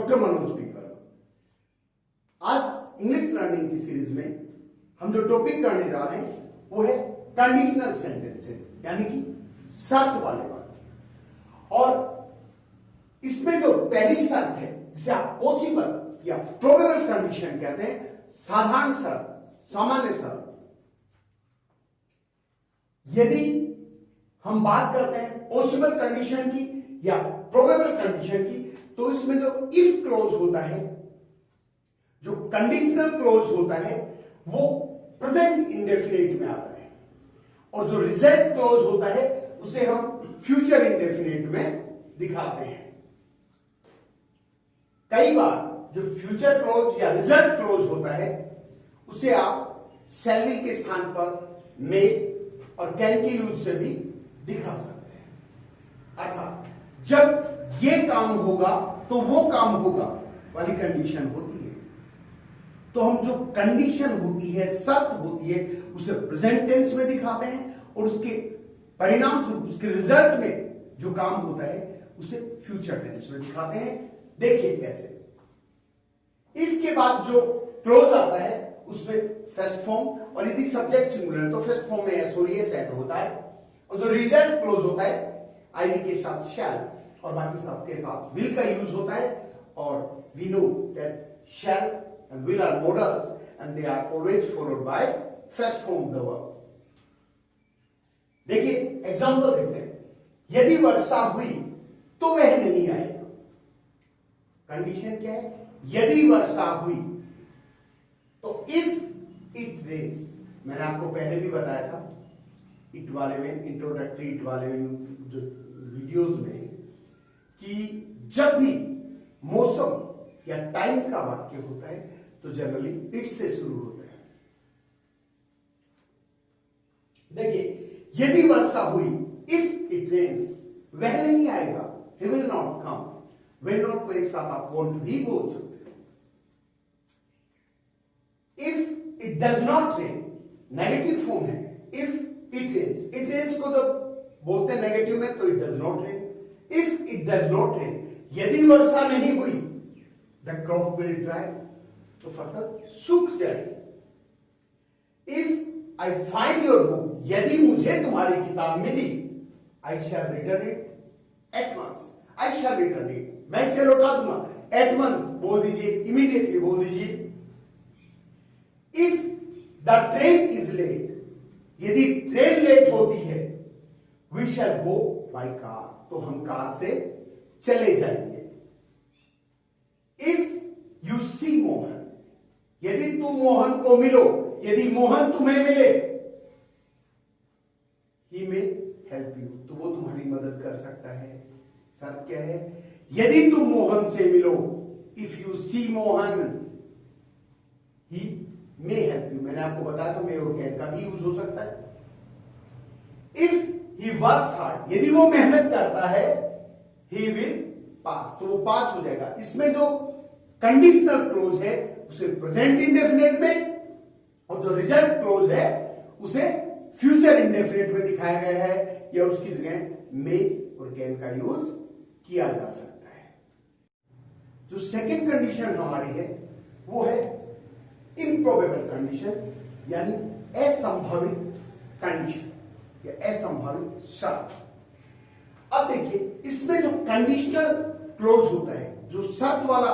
Doctor Manoj पीपर। आज English learning की सीरीज में हम जो टॉपिक करने जा रहे हैं वो है कंडीशनल सेंटेंसेस, यानी कि शर्त वाले वाक्य। और इसमें जो पहली शर्त है जिसे आप पॉसिबल या प्रोबेबल कंडीशन कहते हैं, साधारण शर्त, सामान्य शर्त। यदि हम बात करते हैं पॉसिबल कंडीशन की या प्रोबेबल कंडीशन की, तो इसमें जो इफ क्लोज होता है, जो कंडीशनल क्लोज होता है, वो प्रेजेंट इंडेफिनिट में आता है, और जो रिजल्ट क्लोज होता है उसे हम फ्यूचर इंडेफिनिट में दिखाते हैं। कई बार जो फ्यूचर क्लोज या रिजल्ट क्लोज होता है उसे आप शैली के स्थान पर मे और कैन के यूज से भी दिखा सकते हैं। अर्थात जब ये काम होगा तो वो काम होगा वाली कंडीशन होती है। तो हम जो कंडीशन होती है, शर्त होती है, उसे प्रेजेंट टेंस में दिखाते हैं, और उसके परिणाम स्वरूप, उसके रिजल्ट में जो काम होता है उसे फ्यूचर टेंस में दिखाते हैं। देखिए कैसे। इफ के बाद जो क्लोज आता है उसमें फर्स्ट फॉर्म, और यदि सब्जेक्ट सिंगुलर है तो फर्स्ट फॉर्म में एस और एस ऐड होता है, और जो रिजल्ट क्लोज होता है आईवी के साथ शैल और बाकी सब के साथ विल का यूज होता है। और we know that shall and will are modals and they are always followed by first form the verb. देखिए एग्जांपल देखते हैं। यदि वर्षा हुई तो वह नहीं आएगा। कंडीशन क्या है? यदि वर्षा हुई तो इफ इट रेन्स, मैंने आपको पहले भी बताया था इट वाले में, इंट्रोडक्टरी इट वाले में, जो वीडियोस में, कि जब भी मौसम या टाइम का वाक्य होता है तो जनरली इट से शुरू होता है। देखिए यदि वर्षा हुई, इफ इट रेन्स, वह नहीं आएगा, he will not come. Will not को एक साथ आप वोंट भी बोल सकते हैं। If it does not rain, negative form है। If it rains, it rains को तो बोलते हैं नेगेटिव में, तो it does not rain. If it does not rain, यदि वर्षा नहीं हुई, द क्रॉप विल ड्राई, तो फसल सूख जाएगी। If I find your book, यदि मुझे तुम्हारी किताब मिली, I shall return it at once. I shall return it, मैं इसे लौटा दूंगा। एट वंस बोल दीजिए, इमीडिएटली बोल दीजिए। If the train is late, यदि ट्रेन लेट होती है, we shall go by car, तो हम कार से चले जाएंगे। इफ यू सी मोहन, यदि तुम मोहन को मिलो, यदि मोहन तुम्हें मिले, ही मे हेल्प यू, तो वो तुम्हारी मदद कर सकता है। शर्त क्या है? यदि तुम मोहन से मिलो, if you see Mohan, he may help you. मैंने आपको बताया था मे और कैन का भी यूज हो सकता है। इफ ही वर्क्स हार्ड, यदि वो मेहनत करता है, ही विल पास, तो वो पास हो जाएगा। इसमें जो कंडीशनल क्लोज है उसे प्रेजेंट इंडेफिनिट में, और जो रिजल्ट क्लोज है उसे फ्यूचर इंडेफिनिट में दिखाया गया है, या उसकी जगह मे और कैन का यूज किया जा सकता है। जो सेकंड कंडीशन हमारी है वो है इम्प्रोबेबल कंडीशन, यानी असंभावित कंडीशन या असंभावित शर्त। अब देखिए इसमें जो कंडीशनल क्लोज होता है, जो शर्त वाला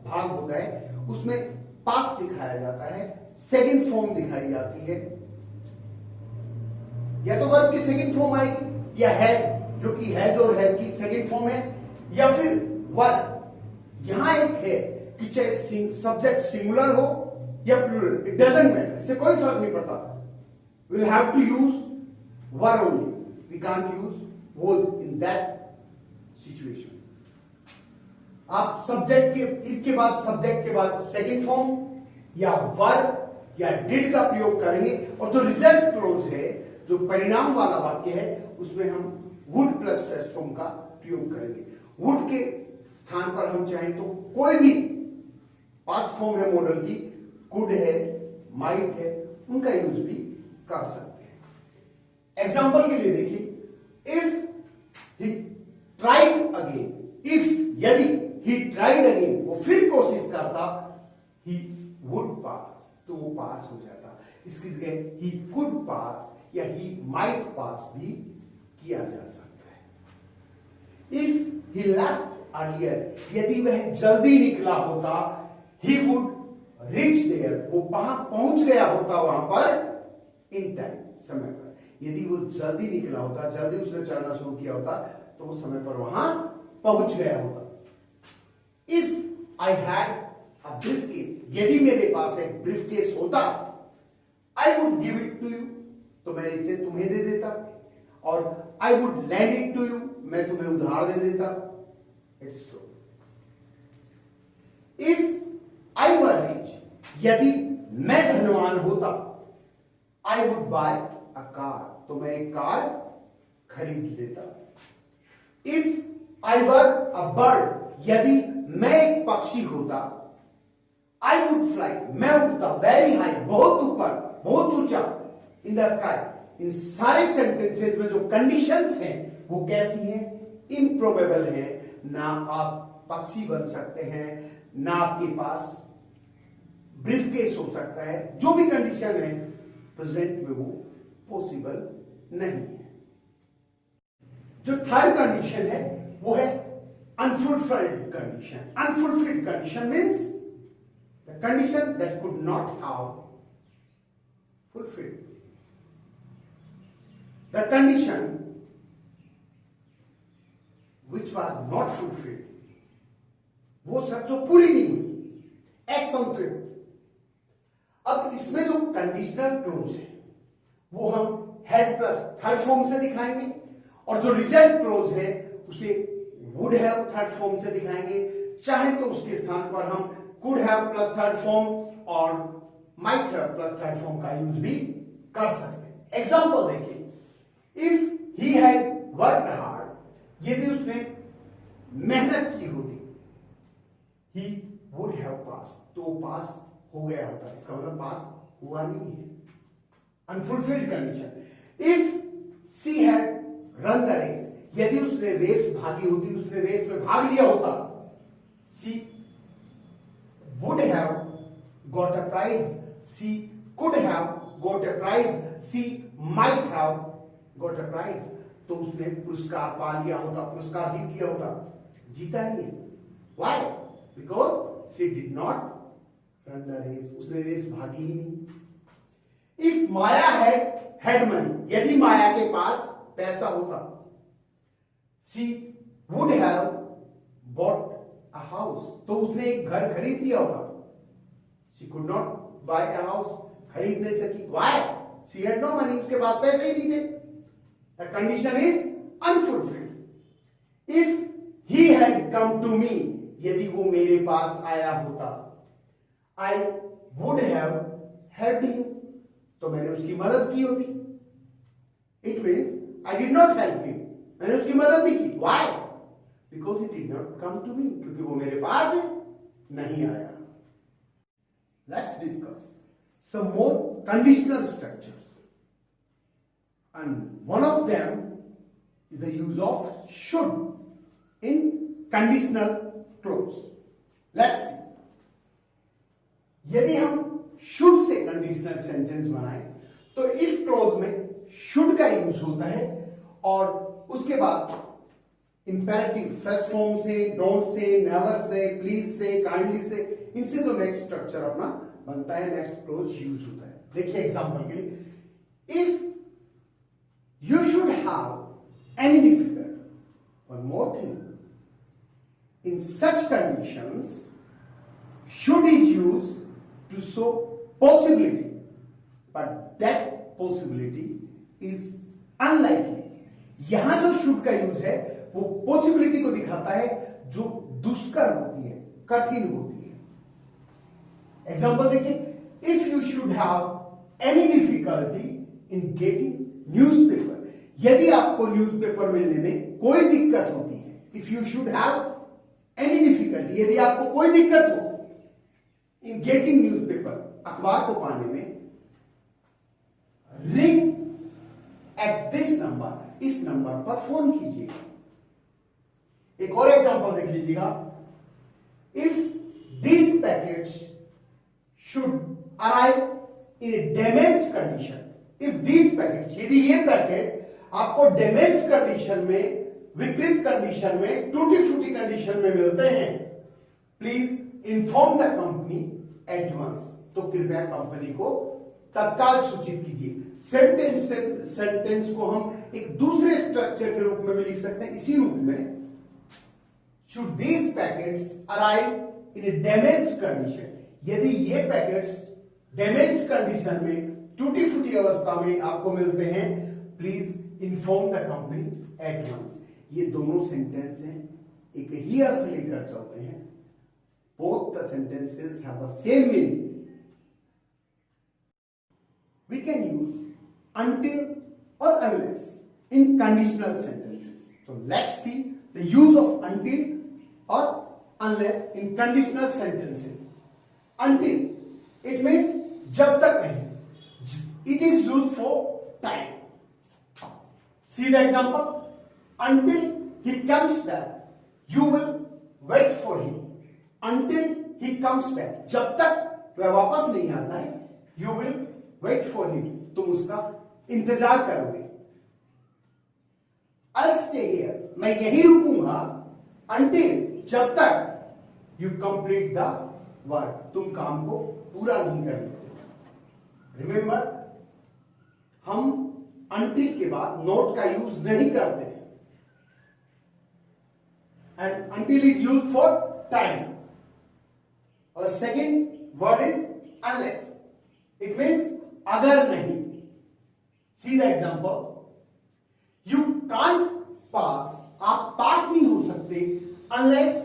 भाग होता है, उसमें पास्ट दिखाया जाता है, सेकंड फॉर्म दिखाई जाती है। या तो वर्ब की सेकंड फॉर्म आएगी, या हैड जो कि हैज और हैव की सेकंड फॉर्म है, या फिर वर्ब। यहां एक है कि चाहे सब्जेक्ट सिंगुलर हो या प्लूरल, इट डजंट मैटर, इससे कोई फर्क नहीं पड़ता। Will have to use were only, we can't use was in that situation. आप सब्जेक्ट के, इफ के बाद सब्जेक्ट के बाद सेकंड फॉर्म या वर्ब या डिड का प्रयोग करेंगे, और जो रिजल्ट क्लोज है, जो परिणाम वाला वाक्य है, उसमें हम वुड प्लस फर्स्ट फॉर्म का प्रयोग करेंगे। वुड के स्थान पर हम चाहें तो कोई भी पास्ट फॉर्म है मॉडल की, कुड है, माइट है, उनका यूज भी कर सकते हैं। एग्जाम्पल के लिए देखिए, if he tried again, if यदि ही ट्राइड अगेन, वो पास हो जाता, इसकी जगह ही कुड पास या ही माइट पास भी किया जा सकता है। इफ ही लेफ्ट अर्लियर, यदि वह जल्दी निकला होता, ही वुड रीच देयर, वो वहां पहुंच गया होता वहां पर इन टाइम, समय पर। यदि वो जल्दी निकला होता, जल्दी उसने चढ़ना शुरू किया होता, तो वो समय पर वहां पहुंच गया होता। If I had a briefcase, यदि मेरे पास एक ब्रीफकेस होता, I would give it to you, तो मैं इसे तुम्हें दे देता, और I would lend it to you, मैं तुम्हें उधार दे देता। It's true. If I were rich, यदि मैं धनवान होता, I would buy a car, तो मैं एक कार खरीद लेता। If I were a bird, यदि मैं एक पक्षी होता, आई वुड फ्लाई, मैं उड़ता वेरी हाई, बहुत ऊपर, बहुत ऊंचा, इन द स्काई। इन सारे सेंटेंसेस में जो कंडीशंस हैं वो कैसी हैं? इम्प्रोबेबल है। ना आप पक्षी बन सकते हैं, ना आपके पास ब्रीफकेस हो सकता है, जो भी कंडीशन है प्रेजेंट में वो पॉसिबल नहीं है। जो थर्ड कंडीशन है वो है unfulfilled condition. Unfulfilled condition means the condition that could not have fulfilled. The condition which was not fulfilled, वो शर्त जो पूरी नहीं हुई, असंतृप्त। अब इसमें जो कंडीशनल क्लोज है वो हम हैड प्लस थर्ड फॉर्म से दिखाएंगे, और जो रिजल्ट क्लोज है उसे वुड हैव थर्ड फॉर्म से दिखाएंगे। चाहे तो उसके स्थान पर हम could have plus third form और might have plus third form का यूज भी कर सकते हैं। एग्जांपल देखिए, if he had worked hard, यदि उसने मेहनत की होती, ही वुड हैव पास, तो पास हो गया होता। इसका मतलब पास हुआ नहीं है। Unfulfilled condition. If she had run the race, यदि उसने रेस भागी होती, उसने रेस में भाग लिया होता, she would have got a prize, she could have got a prize, she might have got a prize, तो उसने पुरस्कार पा लिया होता, पुरस्कार जीत लिया होता। जीता नहीं है। Why? Because she did not run the race, उसने रेस भागी ही नहीं। इफ माया हैड मनी, यदि माया के पास पैसा होता, she would have bought a house, तो उसने एक घर खरीद लिया होता। She could not buy a house, खरीद नहीं सकी। Why? She had no money, उसके पास पैसे ही नहीं थे। The condition is unfulfilled. If he had come to me, यदि वो मेरे पास आया होता, I would have helped him, तो मैंने उसकी मदद की होती। It means I did not help him, मैंने उसकी मदद नहीं की। Why? Because he did not come to me, क्योंकि वो मेरे पास नहीं आया। Let's discuss some more conditional structures, and one of them is the use of should in conditional clause. Let's see. यदि हम should से conditional sentence बनाएं तो if clause में should का यूज होता है, और उसके बाद इंपेरेटिव फर्स्ट फॉर्म से, don't say, never say, please से, काइंडली से, इनसे तो नेक्स्ट स्ट्रक्चर अपना बनता है, नेक्स्ट क्लोज यूज होता है। देखिए एग्जांपल के लिए, if you should have any difficult, one more thing, in such conditions should is use to show possibility, but that possibility is unlikely. यहां जो शुड का यूज है वो पॉसिबिलिटी को दिखाता है जो दुष्कर होती है, कठिन होती है। एग्जांपल देखिए, if you should have any difficulty in getting newspaper, यदि आपको न्यूज़पेपर मिलने में कोई दिक्कत होती है, if you should have any difficulty, यदि आपको कोई दिक्कत हो इन गेटिंग न्यूज़पेपर, अखबार को पाने में, रिंग एट दिस नंबर, इस नंबर पर फोन कीजिएगा। एक और एग्जांपल देख लीजिएगा, if these packets should arrive in A damaged condition, if these packet, यदि ये पैकेट आपको डैमेज्ड कंडीशन में, विकृत कंडीशन में, टूटी फूटी कंडीशन में मिलते हैं, please inform the company at once, तो कृपया कंपनी को तत्काल सूचित कीजिए। सेंटेंस को हम एक दूसरे स्ट्रक्चर के रूप में भी लिख सकते हैं, इसी रूप में, should these packets arrive in A damaged condition, यदि ये पैकेट्स डैमेज्ड कंडीशन में, टूटी फूटी अवस्था में आपको मिलते हैं, please inform the company at once. ये दोनों सेंटेंस हैं, एक ही अर्थ लेकर चलते हैं। Both the sentences have the same meaning. We can use until or unless in conditional sentences. So let's see the use of until or unless in conditional sentences. Until, it means जब तक नहीं. It is used for time. See the example. Until he comes back, you will wait for him. Until he comes back, जब तक वह वापस नहीं आता है, you will wait for him, तुम उसका इंतजार करोगे। I'll stay here, मैं यहीं रुकूंगा, until, जब तक you complete the work, तुम काम को पूरा नहीं कर लेते। Remember, हम until के बाद not का यूज नहीं करते हैं, and until is used for time. और second word is unless, it means अगर नहीं। See the example, you can't pass, आप पास नहीं हो सकते unless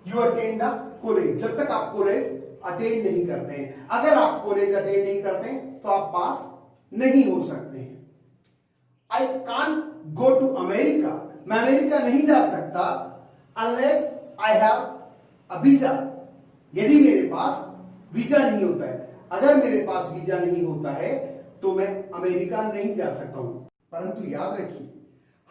you attend the college, जब तक आप कॉलेज अटेंड नहीं करते हैं। अगर आप कॉलेज अटेंड नहीं करते हैं तो आप पास नहीं हो सकते हैं। I can't go to America, मैं अमेरिका नहीं जा सकता unless I have a visa, यदि मेरे पास वीजा नहीं होता है। अगर मेरे पास वीजा नहीं होता है तो मैं अमेरिका नहीं जा सकता हूं। परंतु याद रखिए,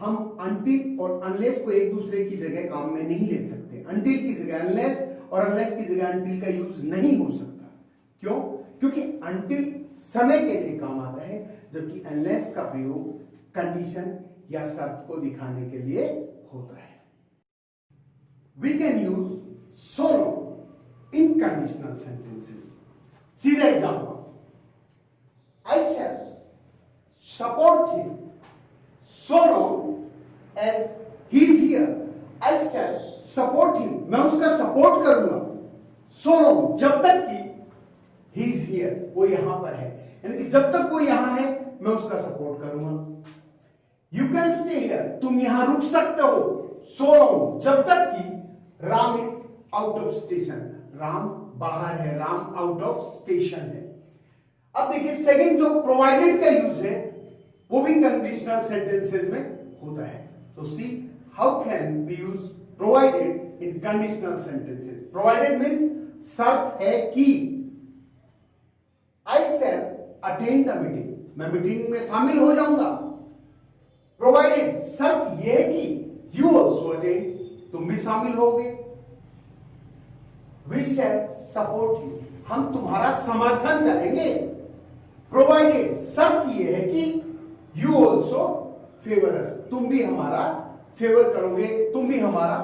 हम until और unless को एक दूसरे की जगह काम में नहीं ले सकते। until की जगह unless और unless की जगह until का यूज नहीं हो सकता। क्यों? क्योंकि until समय के लिए काम आता है, जबकि unless का प्रयोग कंडीशन या शर्त को दिखाने के लिए होता है। We can use so in conditional sentences. See the example. I shall support him so long as he is here. I shall support him. मैं उसका सपोर्ट करूंगा so long, जब तक कि he is here, वो यहां पर है, यानी कि जब तक वो यहां है मैं उसका सपोर्ट करूंगा। You can stay here, तुम यहां रुक सकते हो so long, जब तक कि Ram is out of station, Ram बाहर है, राम आउट ऑफ स्टेशन है। अब देखिए सेकंड जो प्रोवाइडेड का यूज है वो भी कंडीशनल सेंटेंसेस में होता है। तो see how can we use provided in conditional sentences. Provided means शर्त है कि I shall attend the meeting, मैं मीटिंग में शामिल हो जाऊंगा। प्रोवाइडेड शर्त यह है कि यू ऑल्सो अटेंड, तुम भी शामिल होगे। We shall support you, हम तुम्हारा समर्थन करेंगे। प्रोवाइडेड शर्त यह है कि you also favor us, तुम भी हमारा फेवर करोगे, तुम भी हमारा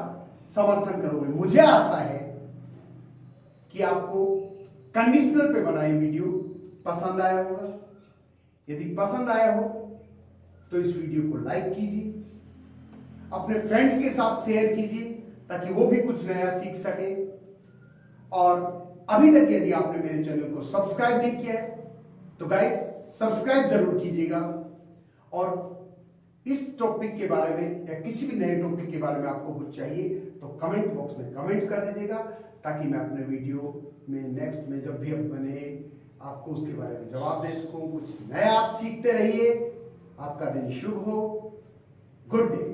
समर्थन करोगे। मुझे आशा है कि आपको कंडीशनल पे बनाई वीडियो पसंद आया होगा। यदि पसंद आया हो तो इस वीडियो को लाइक कीजिए, अपने फ्रेंड्स के साथ शेयर कीजिए ताकि वो भी कुछ नया सीख सके। और अभी तक यदि आपने मेरे चैनल को सब्सक्राइब नहीं किया है तो गाइस सब्सक्राइब जरूर कीजिएगा। और इस टॉपिक के बारे में या किसी भी नए टॉपिक के बारे में आपको कुछ चाहिए तो कमेंट बॉक्स में कमेंट कर दीजिएगा, ताकि मैं अपने वीडियो में नेक्स्ट में जब भी अब बने आपको उसके बारे में जवाब दे सकूं। कुछ नया आप सीखते रहिए। आपका दिन शुभ हो। Good day.